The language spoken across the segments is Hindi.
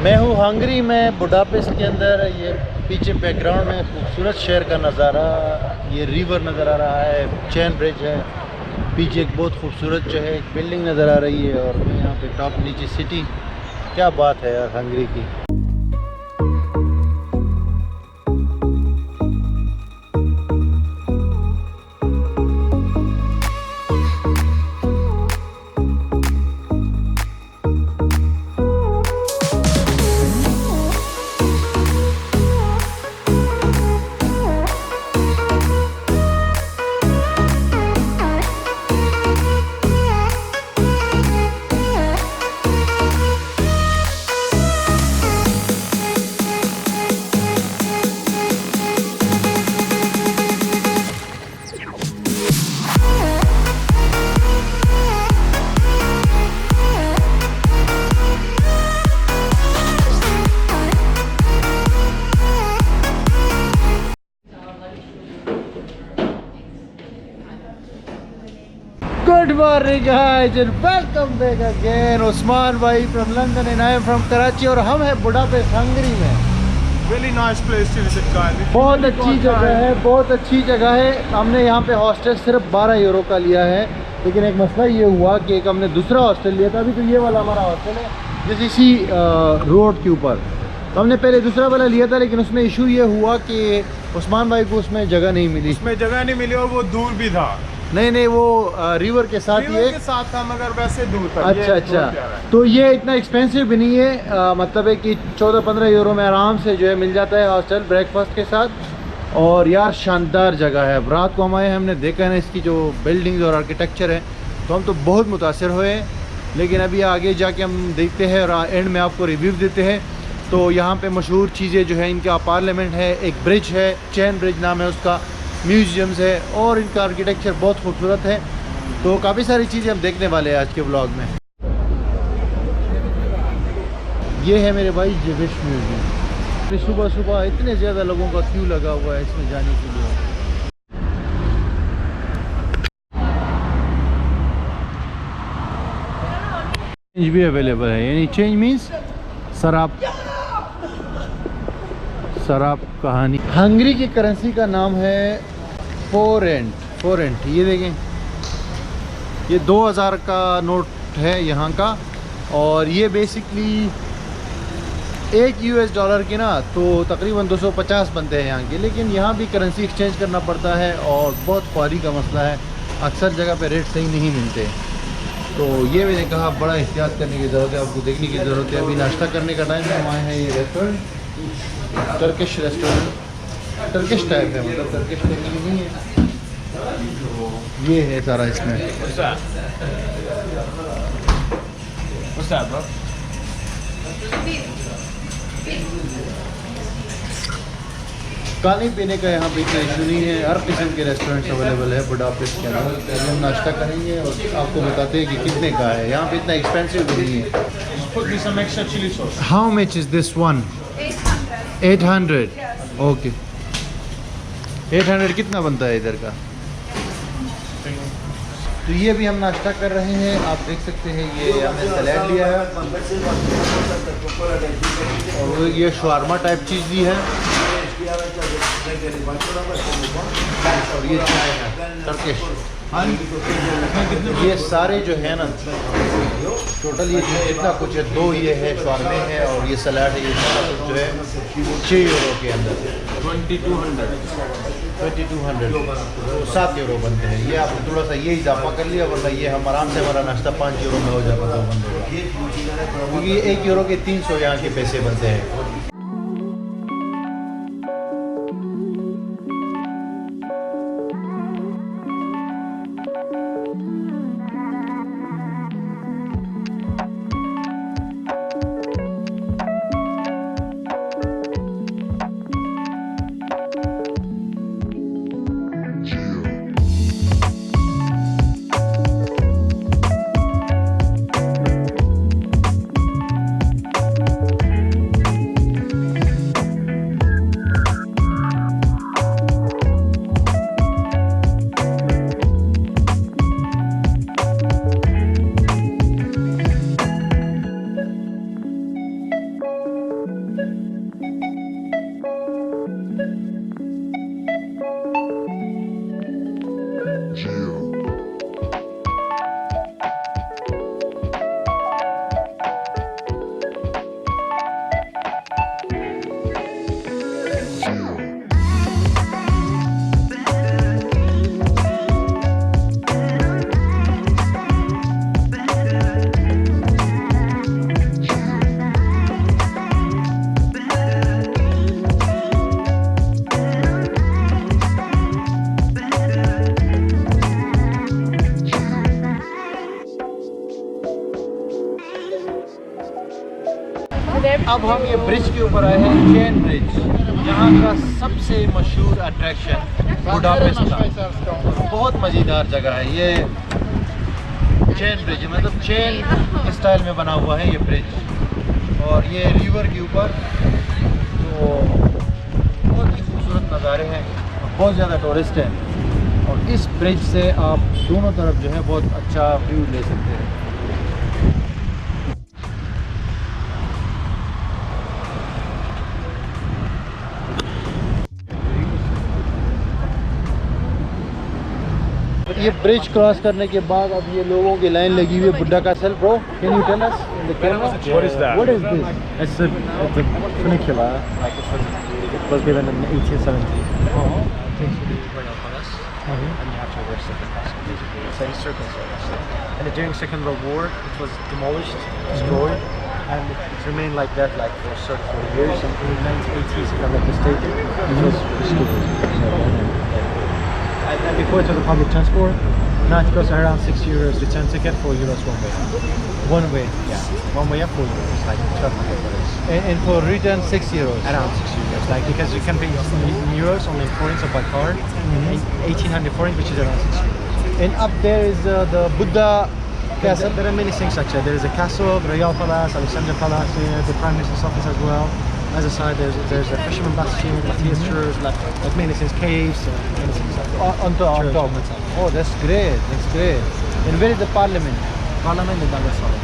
मैं हूँ हंगरी में, बुडापेस्ट के अंदर। ये पीछे बैकग्राउंड में खूबसूरत शहर का नज़ारा, ये रिवर नज़र आ रहा है, चैन ब्रिज है। पीछे एक बहुत खूबसूरत जो है एक बिल्डिंग नज़र आ रही है, और मैं यहाँ पे टॉप नीचे सिटी। क्या बात है यार हंगरी की। Good morning guys and welcome back again. Usman भाई from London and I am from Karachi, और हम हैं बुडापेस्ट हंगरी में। Really nice place to visit guys. बहुत अच्छी जगह है, बहुत अच्छी जगह है। हमने यहाँ पे हॉस्टल सिर्फ 12 यूरो का लिया है, लेकिन एक मसला ये हुआ कि एक हमने दूसरा हॉस्टल लिया था। अभी तो ये वाला हमारा हॉस्टल है जैसे इसी रोड के ऊपर। तो हमने पहले दूसरा वाला लिया था, लेकिन उसमें इशू ये हुआ कि उस्मान भाई को उसमें जगह नहीं मिली। उसमें जगह नहीं मिली और वो दूर भी था। नहीं, वो रिवर के साथ ही है। के साथ था मगर वैसे दूर था। अच्छा। तो ये इतना एक्सपेंसिव भी नहीं है, मतलब है कि 14-15 यूरो में आराम से जो है मिल जाता है हॉस्टल ब्रेकफास्ट के साथ। और यार शानदार जगह है। रात को हम आए, हमने देखा है ना इसकी जो बिल्डिंग्स और आर्किटेक्चर है, तो हम तो बहुत मुतासर हुए। लेकिन अभी आगे जाके हम देखते हैं और एंड में आपको रिव्यू देते हैं। तो यहाँ पे मशहूर चीज़ें जो है, इनका पार्लियामेंट है, एक ब्रिज है, चैन ब्रिज नाम है उसका, म्यूजियम्स है, और इनका आर्किटेक्चर बहुत खूबसूरत है। तो काफ़ी सारी चीज़ें हम देखने वाले हैं आज के व्लॉग में। ये है मेरे भाई जेविश म्यूजियम। सुबह सुबह इतने ज़्यादा लोगों का क्यू लगा हुआ है इसमें जाने के लिए। चेंज भी अवेलेबल है, यानी चेंज मीन्स शराब कहानी। हंगरी की करेंसी का नाम है फोरेंट। ये देखें, ये 2000 का नोट है यहाँ का, और ये बेसिकली एक US डॉलर की ना तो तकरीबन 250 बनते हैं यहाँ के। लेकिन यहाँ भी करेंसी एक्सचेंज करना पड़ता है, और बहुत ख्वारी का मसला है, अक्सर जगह पे रेट सही नहीं मिलते। तो ये मैंने कहा बड़ा एहतियात करने की ज़रूरत है, आपको देखने की ज़रूरत है। अभी नाश्ता करने का टाइम है। हम आए हैं ये restaurant, Turkish restaurant, Turkish type है, मतलब टर्किश टाइप नहीं है। ये है सारा इसमें। खाने पीने का यहाँ पे इतना इशू नहीं है, हर किस्म के रेस्टोरेंट्स अवेलेबल है बुडापेस्ट के अंदर। हम नाश्ता करेंगे और आपको बताते हैं कि कितने का है। यहाँ पे इतना एक्सपेंसिव भी नहीं है। How much is this one? 800। Okay, 800 कितना बनता है इधर का? तो ये भी हम नाश्ता कर रहे हैं, आप देख सकते हैं। ये हमने सलाद लिया है, और ये शवारमा टाइप चीज़ दी है, और ये चाय है टर्किश। ये सारे जो है ना टोटल ये जितना कुछ है, 2 ये है शवारमे हैं, और ये सलाद है। ये सारा कुछ जो है 6 यूरो के अंदर 2200 7 यूरो बनते हैं। ये आपने थोड़ा सा ये इजाफा कर लिया, वरना ये हम आराम से हमारा नाश्ता 5 यूरो में हो जाता है 2 बंदों का, क्योंकि 1 यूरो के 300 यहाँ के पैसे बनते हैं। अब हम ये ब्रिज के ऊपर आए हैं, चेन ब्रिज। यहाँ का सबसे मशहूर अट्रैक्शन बुडापेस्ट का। बहुत मज़ेदार जगह है ये चेन ब्रिज, मतलब चेन स्टाइल में बना हुआ है ये ब्रिज, और ये रिवर के ऊपर। तो बहुत ही खूबसूरत नज़ारे हैं, बहुत ज़्यादा टूरिस्ट हैं, और इस ब्रिज से आप दोनों तरफ जो है बहुत अच्छा व्यू ले सकते हैं। ये ब्रिज क्रॉस करने के बाद अब ये लोगों की लाइन लगी हुई है Buda castle. Bro, can you tell us in the camera What is that? What is this? It's a funicular, like it was given in 1870. Takes you to Royal Palace, and you have to reverse it across. It's a circle service. And during Second World War, it was demolished, destroyed, and it remained like that like for 34 years. And in the 1980s, it got like the state, it was restored. And before it was a public transport. Now it costs around €6 return ticket, €4 one way. One way. Yeah, one way up €4, like 1,200. And for return €6. Around €6, like because you can pay in euros only forints or by card, 1,800 forints, which is around €6. And up there is the Buddha castle. There are many things actually. There is a castle, the Royal Palace, Alexandra Palace, the Prime Minister's office as well. As a side, there's a fisherman bastion, the theatres, like many things, caves, many things like that. On top. Church on the top. Oh, that's great. That's great. And where is the parliament? Parliament is on the side.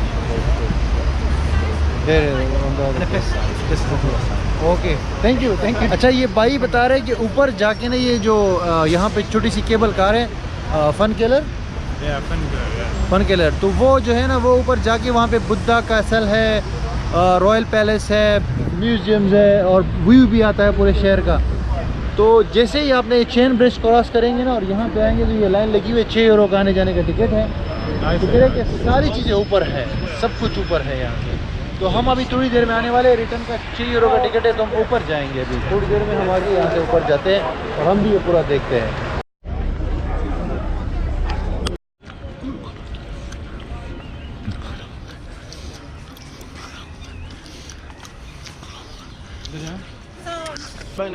There on the And the fifth side. This is the other side. Okay, thank you thank you. अच्छा, ये भाई बता रहे हैं कि ऊपर जाके ना ये जो यहाँ पे छोटी सी केबल कार है, funicular, Yeah, funicular, तो वो जो है ना वो ऊपर जाके वहाँ पे बुद्धा कैसल है, रॉयल पैलेस है, म्यूजियम्स है, और व्यू भी आता है पूरे शहर का। तो जैसे ही आपने चेन ब्रिज क्रॉस करेंगे ना और यहाँ पे आएंगे तो ये लाइन लगी हुई है, €6 का आने जाने का टिकट है। टिकट है कि सारी चीज़ें ऊपर है, सब कुछ ऊपर है यहाँ पे। तो हम अभी थोड़ी देर में आने वाले हैं, रिटर्न का €6 का टिकट है, तो हम ऊपर जाएंगे। अभी थोड़ी देर में हम आगे यहाँ से ऊपर जाते हैं और हम भी ये पूरा देखते हैं।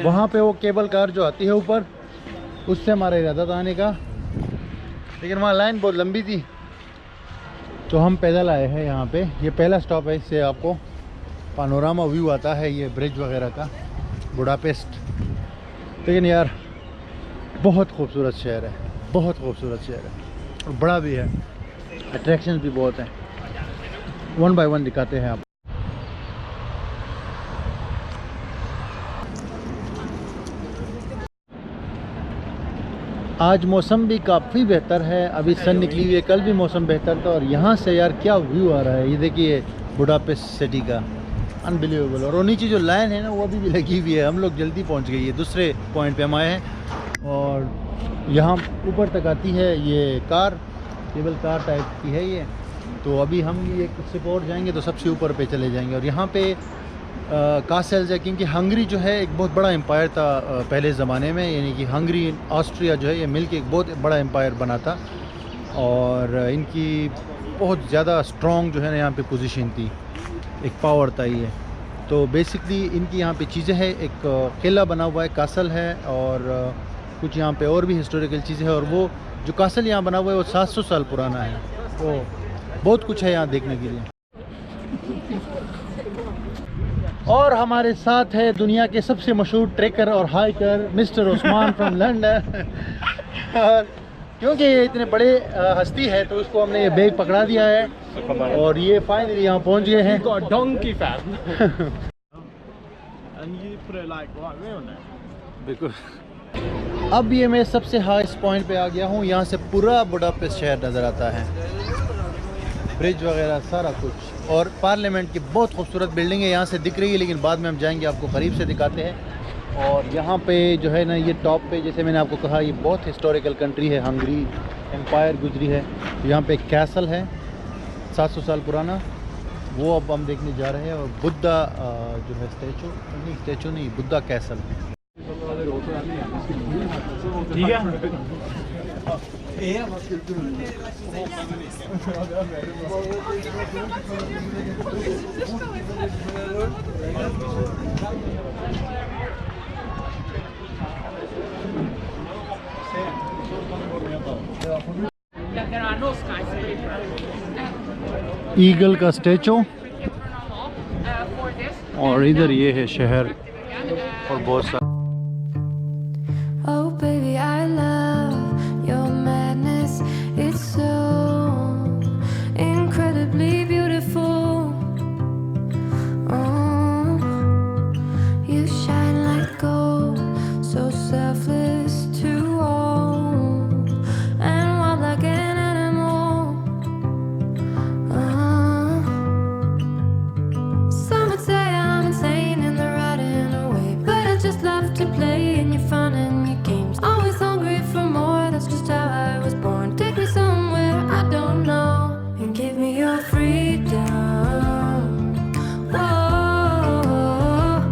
वहाँ पे वो केबल कार जो आती है ऊपर, उससे हमारा इरादा था आने का, लेकिन वहाँ लाइन बहुत लंबी थी, तो हम पैदल आए हैं यहाँ पे। ये पहला स्टॉप है, इससे आपको पानोरामा व्यू आता है ये ब्रिज वगैरह का, बुडापेस्ट। लेकिन यार बहुत खूबसूरत शहर है, बहुत खूबसूरत शहर है, और बड़ा भी है, अट्रैक्शन भी बहुत हैं। 1 बाय 1 दिखाते हैं आप। आज मौसम भी काफ़ी बेहतर है, अभी सन निकली हुई है, कल भी मौसम बेहतर था, और यहाँ से यार क्या व्यू आ रहा है, ये देखिए बुडापेस्ट सिटी का, अनबिलीवेबल। और वो नीचे जो लाइन है ना वो अभी भी लगी हुई है। हम लोग जल्दी पहुँच गए, ये दूसरे पॉइंट पे हम आए हैं, और यहाँ ऊपर तक आती है ये कार, केबल कार टाइप की है ये। तो अभी हम ये कुछ से और जाएंगे तो सबसे ऊपर पे चले जाएंगे, और यहाँ पे कासल्स है, क्योंकि हंगरी जो है एक बहुत बड़ा एम्पायर था पहले ज़माने में, यानी कि हंगरी ऑस्ट्रिया जो है ये मिल के एक बहुत बड़ा एम्पायर बना था, और इनकी बहुत ज़्यादा स्ट्रॉन्ग जो है ना यहाँ पे पोजीशन थी, एक पावर था ये। तो बेसिकली इनकी यहाँ पे चीज़ें हैं, एक किला बना हुआ है, कासल है, और कुछ यहाँ पे और भी हिस्टोरिकल चीज़ें हैं, और वो जो कासल यहाँ बना हुआ है वो 700 साल पुराना है। तो बहुत कुछ है यहाँ देखने के लिए। और हमारे साथ है दुनिया के सबसे मशहूर ट्रेकर और hiker mister Usman from London. और क्योंकि ये इतने बड़े हस्ती है तो उसको हमने ये बैग पकड़ा दिया है, और ये फाइनली यहाँ पहुँच गए हैं। donkey fam. And you put it like right there on there. बिल्कुल। अब ये मैं सबसे हाईएस्ट पॉइंट पे आ गया हूँ, यहाँ से पूरा बुडापेस्ट शहर नज़र आता है, ब्रिज वगैरह सारा कुछ, और पार्लियामेंट की बहुत खूबसूरत बिल्डिंग है यहाँ से दिख रही है, लेकिन बाद में हम जाएंगे आपको करीब से दिखाते हैं। और यहाँ पे जो है ना ये टॉप पे, जैसे मैंने आपको कहा, ये बहुत हिस्टोरिकल कंट्री है, हंगरी एम्पायर गुजरी है। तो यहाँ पे एक कैसल है 700 साल पुराना, वो अब हम देखने जा रहे हैं, और बुद्धा जो है स्टैचू नहीं बुद्धा कैसल। ठीक है। There are no skyscrapers. Eagle का स्टैचू For this. और इधर ये है शहर और बहुत सारे Oh baby, I love your madness. It's so incredibly beautiful. Oh, you shine like gold, so selfless to all, and wild like an animal. Some would say I'm insane in the right and away, but I just love to play in your fun and your games. Always hungry for more, that's just how I was born. Take me somewhere I don't know and give me your freedom. Whoa,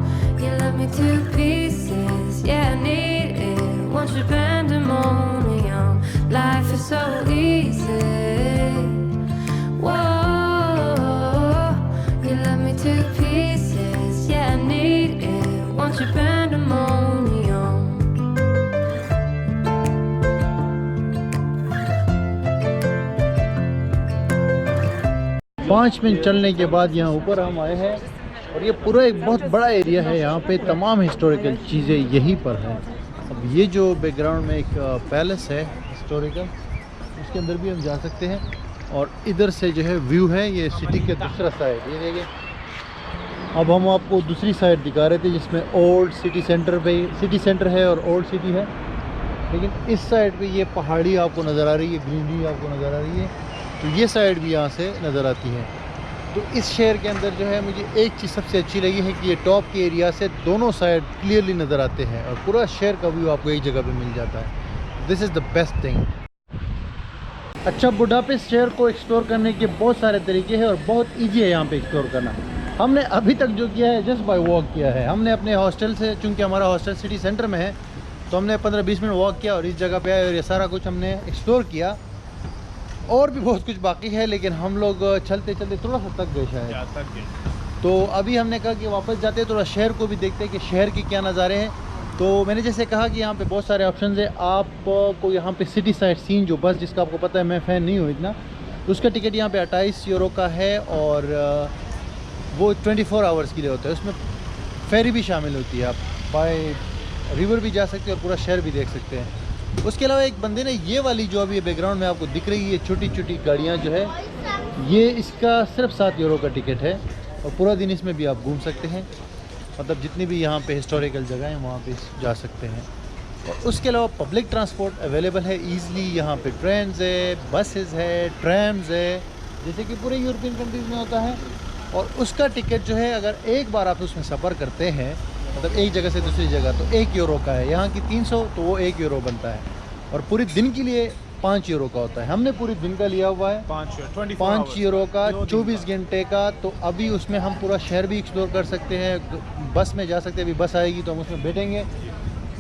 you love me to pieces, yeah, I need it. Once you're pandemonium, life is so easy. Whoa, you love me to pieces, yeah, I need it. Once you're pandemonium. 5 minute चलने के बाद यहाँ ऊपर हम आए हैं और ये पूरा एक बहुत बड़ा एरिया है। यहाँ पे तमाम हिस्टोरिकल चीज़ें यहीं पर हैं। अब ये जो बैकग्राउंड में एक पैलेस है हिस्टोरिकल, उसके अंदर भी हम जा सकते हैं। और इधर से जो है व्यू है ये सिटी के दूसरा साइड, ये देखिए। अब हम आपको दूसरी साइड दिखा रहे थे जिसमें ओल्ड सिटी सेंटर पे सिटी सेंटर है और ओल्ड सिटी है, लेकिन इस साइड पे ये पहाड़ी आपको नज़र आ रही है, ग्रीनरी आपको नज़र आ रही है, तो ये साइड भी यहाँ से नज़र आती है। तो इस शहर के अंदर जो है मुझे एक चीज़ सबसे अच्छी लगी है कि ये टॉप के एरिया से दोनों साइड क्लियरली नज़र आते हैं और पूरा शहर का व्यू आपको एक जगह पे मिल जाता है। This is the best thing. अच्छा, बुडापेस्ट शहर को एक्सप्लोर करने के बहुत सारे तरीके हैं और बहुत ईजी है यहाँ पे एक्सप्लोर करना। हमने अभी तक जो किया है जस्ट बाय वॉक किया है। हमने अपने हॉस्टल से, चूँकि हमारा हॉस्टल सिटी सेंटर में है, तो हमने 15-20 मिनट वॉक किया और इस जगह पे आए और ये सारा कुछ हमने एक्सप्लोर किया। और भी बहुत कुछ बाकी है, लेकिन हम लोग चलते चलते थोड़ा सा थक गए शायद। तो अभी हमने कहा कि वापस जाते थोड़ा शहर को भी देखते हैं कि शहर के क्या नज़ारे हैं। तो मैंने जैसे कहा कि यहाँ पे बहुत सारे ऑप्शंस हैं। आपको यहाँ पे सिटी साइट सीन जो बस, जिसका आपको पता है मैं फ़ैन नहीं हूँ इतना, तो उसका टिकट यहाँ पे 28 यूरो का है और वो 24 आवर्स के लिए होता है। उसमें फेरी भी शामिल होती है, आप बाय रिवर भी जा सकते हैं और पूरा शहर भी देख सकते हैं। उसके अलावा एक बंदे ने ये वाली जो अभी बैकग्राउंड में आपको दिख रही है छोटी छोटी गाड़ियाँ जो है, ये इसका सिर्फ 7 यूरो का टिकट है और पूरा दिन इसमें भी आप घूम सकते हैं। मतलब जितनी भी यहाँ पे हिस्टोरिकल जगह हैं वहाँ पे जा सकते हैं। और उसके अलावा पब्लिक ट्रांसपोर्ट अवेलेबल है ईज़िली। यहाँ पे ट्रेन्स है, बसेस है, ट्रैम्स है, जैसे कि पूरे यूरोपियन कंट्रीज़ में होता है। और उसका टिकट जो है, अगर एक बार आप उसमें सफ़र करते हैं, मतलब एक जगह से दूसरी जगह, तो 1 यूरो का है। यहाँ की 300, तो वो 1 यूरो बनता है। और पूरे दिन के लिए 5 यूरो का होता है। हमने पूरे दिन का लिया हुआ है 5 यूरो का, 24 घंटे का। तो अभी उसमें हम पूरा शहर भी एक्सप्लोर कर सकते हैं, बस में जा सकते हैं। अभी बस आएगी तो हम उसमें बैठेंगे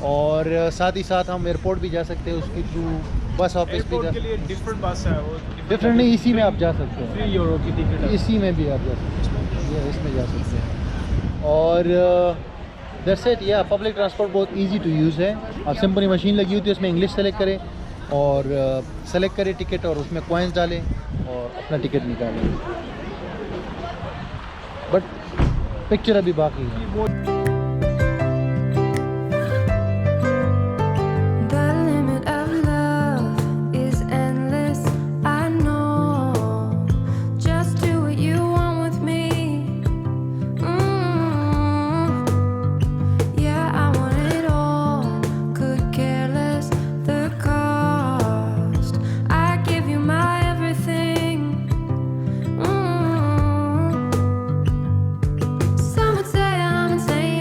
और साथ ही साथ हम एयरपोर्ट भी जा सकते हैं उसके थ्रू। बस ऑफिस भी के लिए डिफरेंट बस है, वो डिफरेंट नहीं, इसी में आप जा सकते हैं। 3 यूरो की टिकट है। इसी में भी आप जा सकते हैं, ये इसमें जा सकते हैं। और दैट्स इट। या पब्लिक ट्रांसपोर्ट बहुत इजी टू यूज़ है। आप सिंपली मशीन लगी हुई थी, उसमें इंग्लिश सेलेक्ट करें और सेलेक्ट करें टिकट और उसमें कॉइन्स डालें और अपना टिकट निकालें। बट पिक्चर अभी बाकी है। The limit of love is endless. I know. Just do what you want with me. Yeah, I want it all. Could care less the cost. I give you my everything. Some would say I'm insane.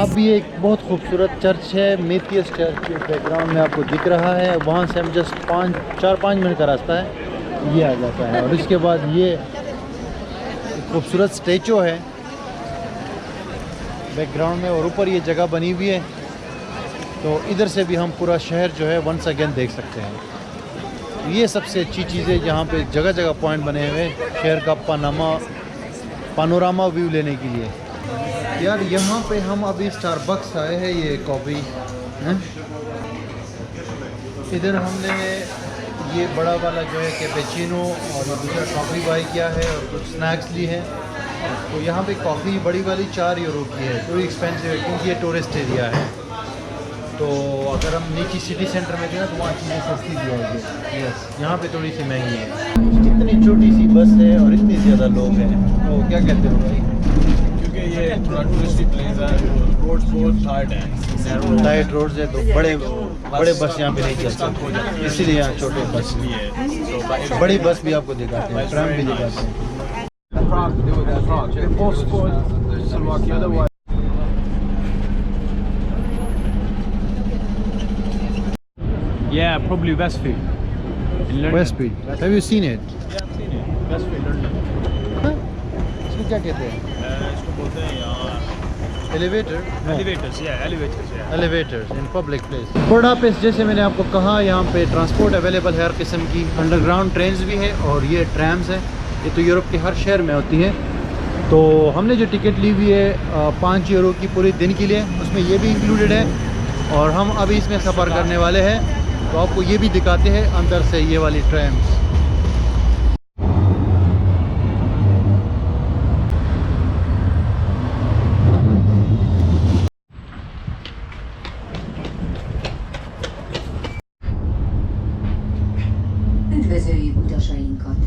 अब ये एक बहुत खूबसूरत चर्च है, मेथियस चर्च के बैकग्राउंड में आपको दिख रहा है। वहाँ से हम जस्ट 4-5 मिनट का रास्ता है, ये आ जाता है। और इसके बाद ये खूबसूरत स्टैचू है बैकग्राउंड में, और ऊपर ये जगह बनी हुई है, तो इधर से भी हम पूरा शहर जो है वंस अगेन देख सकते हैं। ये सबसे अच्छी चीज़ है, जहाँ पे जगह जगह पॉइंट बने हुए शहर का पानोरामा व्यू लेने के लिए। यार यहाँ पे हम अभी स्टारबक्स आए हैं, ये कॉफ़ी हैं। इधर हमने ये बड़ा वाला जो है कैपेचिनो और दूसरा कॉफ़ी बाई किया है और कुछ स्नैक्स ली है। तो यहाँ पे कॉफ़ी बड़ी वाली 4 यूरो की है, थोड़ी एक्सपेंसिव है क्योंकि ये टूरिस्ट एरिया है। तो अगर हम नीचे सिटी सेंटर में थे ना तो वहाँ चीज़ें सस्ती दी जाएगी। यस, यहाँ पे थोड़ी सी महंगी है। इतनी छोटी सी बस है और इतने ज़्यादा लोग हैं, तो क्या कहते हो भाई? क्योंकि ये थोड़ा टूरिस्टी प्लेस है, रोड्स बहुत टाइट है, टाइट रोड्स है, तो बड़े बस यहाँ पे नहीं चलते, इसीलिए यहाँ छोटे बस भी है। बड़ी बस भी आपको दिखाते हैं, ट्रैम भी दिखाते हैं। Yeah, probably Westfield. In London. Westfield, have you seen it? Yeah, I've seen it. Westfield, London. इसको क्या कहते हैं? इसको बोलते हैं यहाँ elevator? elevators, yeah, elevators, yeah. Elevators in public place. Budapest, जैसे मैंने आपको कहा, यहाँ पे ट्रांसपोर्ट अवेलेबल है हर किस्म की। अंडरग्राउंड ट्रेन्स भी है और ये ट्रैम्स है। ये तो यूरोप के हर शहर में होती हैं। तो हमने जो टिकट ली हुई है 5 यूरो की पूरे दिन के लिए, उसमें ये भी इंक्लूडेड है। और हम अभी इसमें सफ़र करने वाले हैं, तो आपको ये भी दिखाते हैं अंदर से ये वाली ट्रैम्स। Üdvözöljük utasainkat!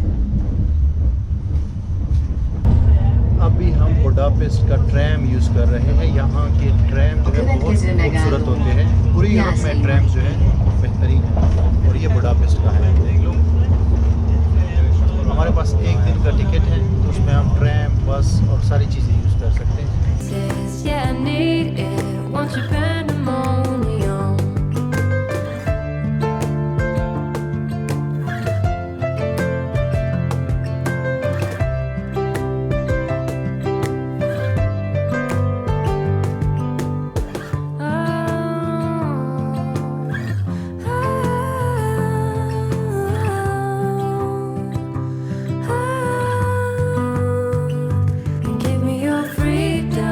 अभी हम बुडापेस्ट का ट्रैम यूज़ कर रहे हैं। यहाँ के ट्रैम जो है बहुत खूबसूरत होते हैं। पूरी यूरोप में ट्रैम जो है बेहतरीन है, और ये बुडापेस्ट का है। हमारे पास 1 दिन का टिकट है, तो उसमें हम ट्रैम, बस और सारी चीज़ें यूज़ कर सकते हैं। Yeah, I need it. Want your pandemonium. Give me your freedom.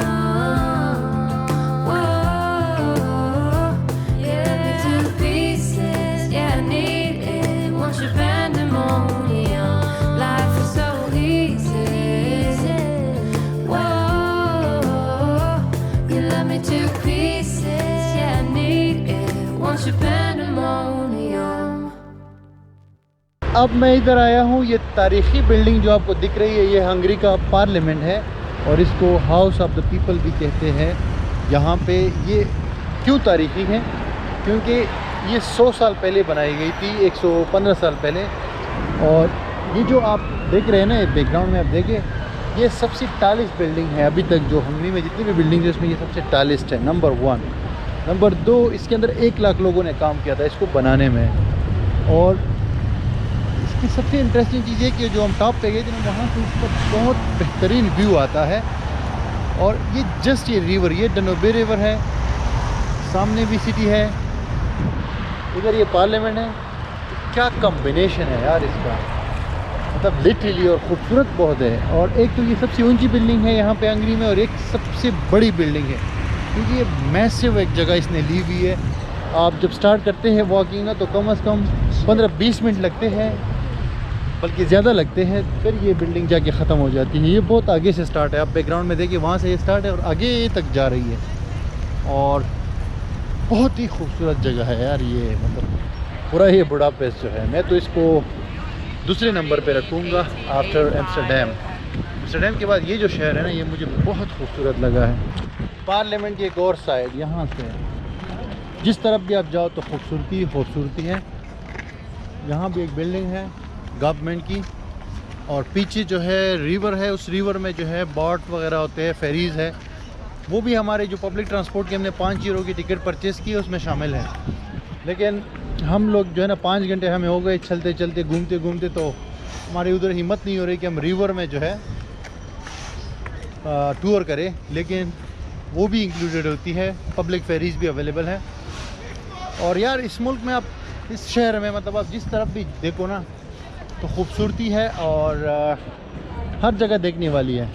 Whoa, yeah, to pieces. Yeah, I need it. Want your pandemonium. Life is so easy. Whoa, you love me to pieces. Yeah, I need it. Want your pandemonium. अब मैं इधर आया हूँ। ये तारीख़ी बिल्डिंग जो आपको दिख रही है, ये हंगरी का पार्लियामेंट है, और इसको हाउस ऑफ द पीपल भी कहते हैं। यहाँ पे ये क्यों तारीख़ी है? क्योंकि ये 100 साल पहले बनाई गई थी, 115 साल पहले। और ये जो आप देख रहे हैं ना, ये बैकग्राउंड में आप देखें, ये सबसे टालिस्ट बिल्डिंग है अभी तक। जो हंगरी में जितनी भी बिल्डिंग है उसमें ये सबसे टालिस्ट है, नंबर 1। नंबर 2, इसके अंदर 1 लाख लोगों ने काम किया था इसको बनाने में। और इसकी सबसे इंटरेस्टिंग चीज़ है कि जो हम टॉप पे गए थे वहाँ से उसका बहुत बेहतरीन व्यू आता है। और ये जस्ट ये रिवर, ये डनोबे रिवर है, सामने भी सिटी है, इधर ये पार्लियामेंट है। क्या कॉम्बिनेशन है यार इसका, मतलब लिटरली, और ख़ूबसूरत बहुत है। और एक तो ये सबसे ऊंची बिल्डिंग है यहाँ पे हंगरी में, और एक सबसे बड़ी बिल्डिंग है, क्योंकि ये मैसिव एक जगह इसने ली हुई है। आप जब स्टार्ट करते हैं वॉकिंग ना, तो कम से कम 15-20 मिनट लगते हैं, बल्कि ज़्यादा लगते हैं, फिर ये बिल्डिंग जाके ख़त्म हो जाती है। ये बहुत आगे से स्टार्ट है, आप बैकग्राउंड में देखिए, वहाँ से ये स्टार्ट है और आगे तक जा रही है। और बहुत ही खूबसूरत जगह है यार ये, मतलब पूरा ये बुडापेस्ट जो है, मैं तो इसको दूसरे नंबर पे रखूँगा आफ्टर एम्स्टरडैम। एम्स्टरडैम के बाद ये जो शहर है ना, ये मुझे बहुत खूबसूरत लगा है। पार्लियामेंट की एक और साइड, यहाँ से जिस तरफ भी आप जाओ तो खूबसूरती ही खूबसूरती है। यहाँ भी एक बिल्डिंग है गवर्नमेंट की, और पीछे जो है रिवर है, उस रिवर में जो है बोट वगैरह होते हैं, फेरीज़ है, वो भी हमारे जो पब्लिक ट्रांसपोर्ट की हमने 5 यूरो की टिकट परचेज़ की उसमें शामिल है। लेकिन हम लोग जो है ना 5 घंटे हमें हो गए चलते चलते घूमते घूमते, तो हमारी उधर हिम्मत नहीं हो रही कि हम रिवर में जो है टूर करें, लेकिन वो भी इंक्लूडेड होती है। पब्लिक फेरीज भी अवेलेबल है। और यार इस मुल्क में आप, इस शहर में मतलब आप जिस तरफ भी देखो ना तो खूबसूरती है और हर जगह देखने वाली है।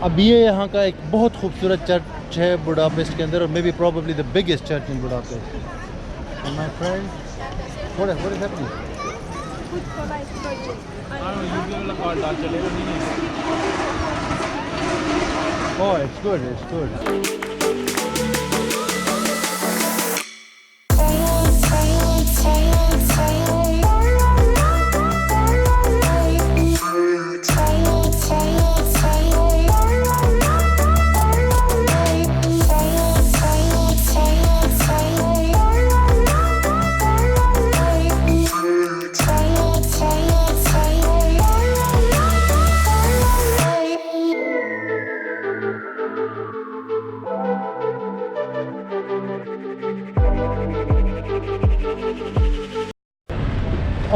अब ये यहाँ का एक बहुत खूबसूरत चर्च है बुडापेस्ट के अंदर, और may be probably the biggest church in Budapest. My friend, what is happening? Oh, it's good, it's good.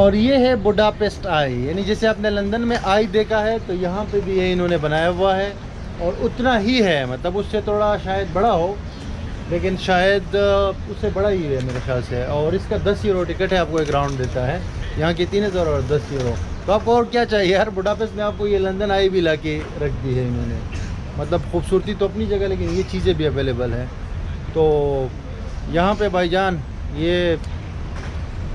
और ये है बुडापेस्ट आई, यानी जैसे आपने लंदन में आई देखा है तो यहाँ पे भी ये इन्होंने बनाया हुआ है, और उतना ही है, मतलब उससे थोड़ा शायद बड़ा हो, लेकिन शायद उससे बड़ा ही है मेरे ख्याल से। और इसका 10 यूरो टिकट है, आपको एक राउंड देता है। यहाँ की 3000 और 10 यूरो। तो आपको और क्या चाहिए यार, बुडापेस्ट में आपको ये लंदन आई भी ला के रख दी है इन्होंने। मतलब खूबसूरती तो अपनी जगह, लेकिन ये चीज़ें भी अवेलेबल हैं। तो यहाँ पे भाईजान ये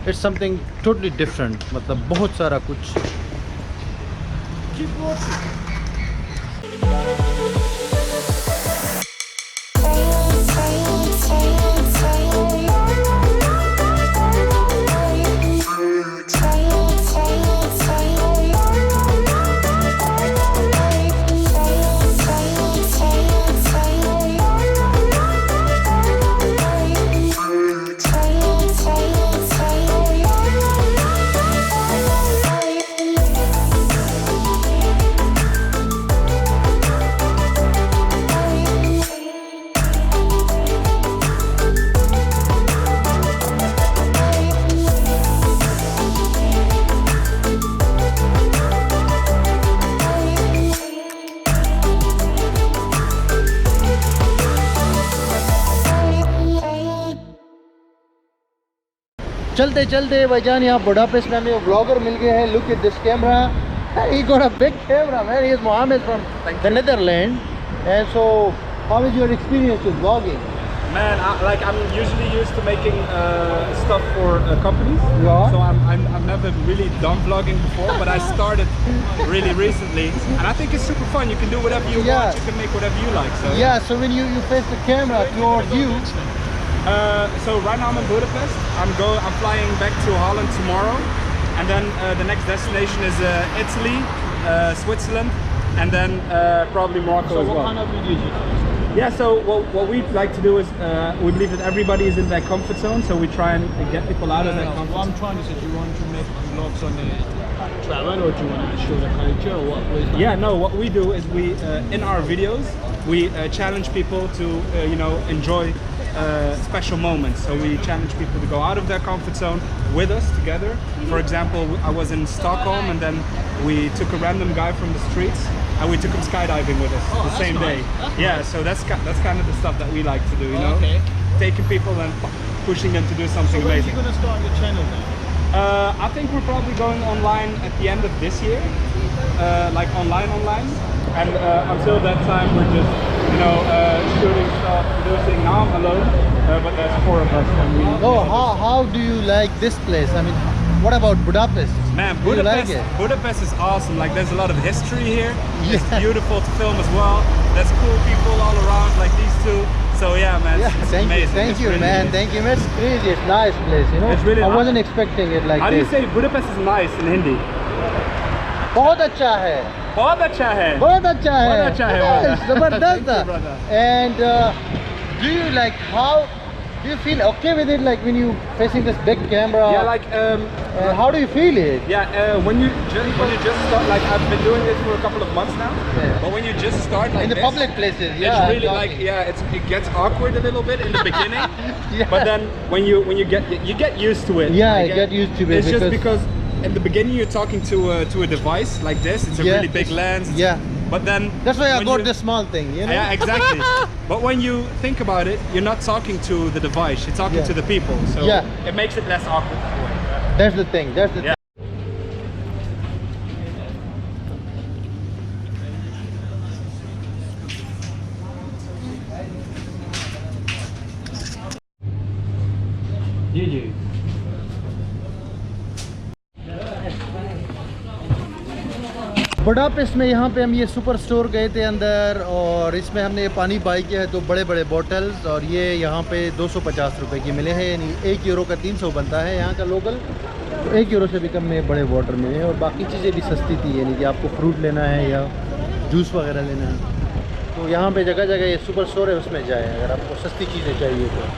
इट्स समथिंग टोटली डिफरेंट, मतलब बहुत सारा कुछ। चलते चलते भाईजान यहाँ बुडापेस्ट में हमें व्लॉगर मिल गए हैं। Look at this camera, he got a big camera man. He is Mohammed from the Netherlands. And so how is your experience with vlogging? Man, I'm usually used to making stuff for companies. Yeah. So I've never really done vlogging before, but I started really recently, and I think it's super fun. You can do whatever you Yeah. want. You can make whatever you like. So Yeah, so when you face the camera towards you, So right now I'm in Budapest. I'm flying back to Holland tomorrow, and then the next destination is Italy, Switzerland, and then probably Morocco as well. What kind of videos you do? Yeah, so what we like to do is we believe that everybody is in their comfort zone, so we try and get people out of their comfort What zone. I'm trying to say, do you want to make vlogs on the travel, or do you want to show the culture, or what? Yeah, no, what we do is we, in our videos, we challenge people to, enjoy special moments. So we challenge people to go out of their comfort zone with us together. For example, I was in Stockholm, and then we took a random guy from the streets and we took him skydiving with us the that's same day. nice. Yeah, so that's kind of the stuff that we like to do, you know? Okay. Taking people and pushing them to do something When are you amazing. going to start the channel now? I think we're probably going online at the end of this year, like online. And until that time, we're just, shooting stuff, producing. Now I'm alone, but there's 4 of us. And we, Oh, how do you like this place? I mean, what about Budapest? Man, Do you like Budapest, it? Budapest is awesome. Like, there's a lot of history here. It's Yeah. beautiful to film as well. There's cool people all around, like these two. So yeah, man, Yeah, it's thank you, amazing. thank It's you, really man. amazing. Thank you. It's crazy. It's nice place, you know. It's really I nice. wasn't expecting it like How do you this. say Budapest is nice in Hindi? बहुत अच्छा है. बहुत अच्छा है. बहुत अच्छा है. बहुत अच्छा है, Yes, brother. जबरदस्त. Thank you, brother. And do you like do you feel okay with it, like when you facing this big camera? Yeah, like how do you feel it? yeah, when you just start, like I've been doing this for a couple of months now. Yeah. But when you just start like In the this, public places, yeah. it's really exactly. like it gets awkward a little bit in the beginning. Yeah. But then when you get used to it. Yeah, I I get used to it It's just because- because in the beginning you're talking to a device like this. It's a Yeah, really big it's- lens. yeah. But then That's why I when got you- this small thing, you know. Yeah, exactly. But when you think about it, you're not talking to the device. You're talking Yeah. to the people. So Yeah. it makes it less awkward. in a way. That's the thing. That's the Yeah. जी बुडापेस्ट में यहाँ पे हम ये सुपर स्टोर गए थे अंदर, और इसमें हमने ये पानी बाई किया है, तो बड़े बड़े बॉटल्स, और ये यहाँ पे 250 रुपए की मिले हैं, यानी 1 यूरो का 300 बनता है यहाँ का लोकल। तो 1 यूरो से भी कम में बड़े वाटर मिले हैं, और बाकी चीज़ें भी सस्ती थी, यानी कि आपको फ्रूट लेना है या जूस वगैरह लेना है तो यहाँ पे जगह जगह ये सुपर स्टोर है, उसमें जाए अगर आपको सस्ती चीज़ें चाहिए तो।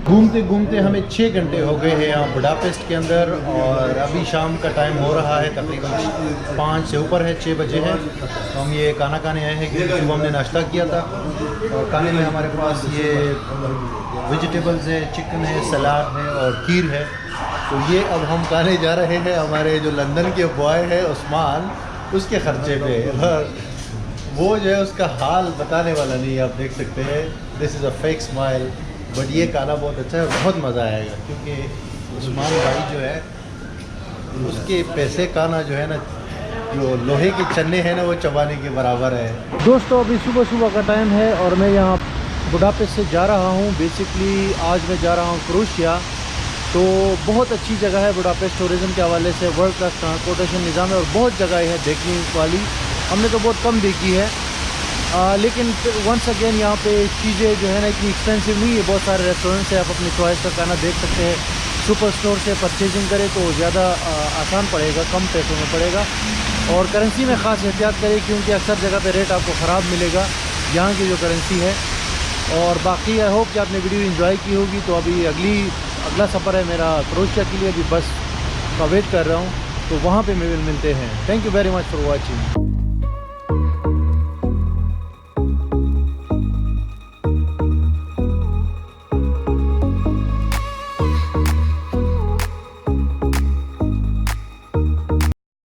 घूमते घूमते हमें 6 घंटे हो गए हैं यहाँ बुडापेस्ट के अंदर, और अभी शाम का टाइम हो रहा है, तकरीबन 5 से ऊपर है, 6 बजे है। तो हम ये खाना खाने आए हैं क्योंकि सुबह हमने नाश्ता किया था, और खाने में हमारे पास ये वेजिटेबल्स है, चिकन है, सलाद है और खीर है। तो ये अब हम खाने जा रहे हैं हमारे जो लंदन के बॉय है उस्मान, उसके ख़र्चे पे, और वो जो है उसका हाल बताने वाला नहीं है, आप देख सकते हैं। This is a fake smile, but ये खाना बहुत अच्छा है, बहुत मज़ा आएगा, क्योंकि उस्मान भाई जो है उसके पैसे खाना जो है ना, जो लोहे के चन्ने हैं ना, वो चबाने के बराबर है। दोस्तों, अभी सुबह सुबह का टाइम है और मैं यहाँ बुडापेस्ट से जा रहा हूँ। बेसिकली आज मैं जा रहा हूँ क्रोएशिया। तो बहुत अच्छी जगह है बुडापेस्ट, टूरिज़म के हवाले से वर्ल्ड क्लास ट्रांसपोर्टेशन निज़ाम है, और बहुत जगह है देखने वाली। हमने तो बहुत कम देखी है, लेकिन वंस अगेन यहाँ पे चीज़ें जो है ना इतनी एक्सपेंसिव नहीं है। बहुत सारे रेस्टोरेंट्स हैं, आप अपनी चॉइस का खाना देख सकते हैं। सुपर स्टोर से परचेजिंग करें तो ज़्यादा आसान पड़ेगा, कम पैसों में पड़ेगा, और करेंसी में ख़ास एहतियात करें, क्योंकि अक्सर जगह पे रेट आपको ख़राब मिलेगा यहाँ की जो करेंसी है। और बाकी आई होप कि आपने वीडियो एंजॉय की होगी। तो अभी अगला सफ़र है मेरा क्रोएशिया के लिए, अभी बस का वेट कर रहा हूँ, तो वहाँ पे मिलते हैं। Thank you very much for watching.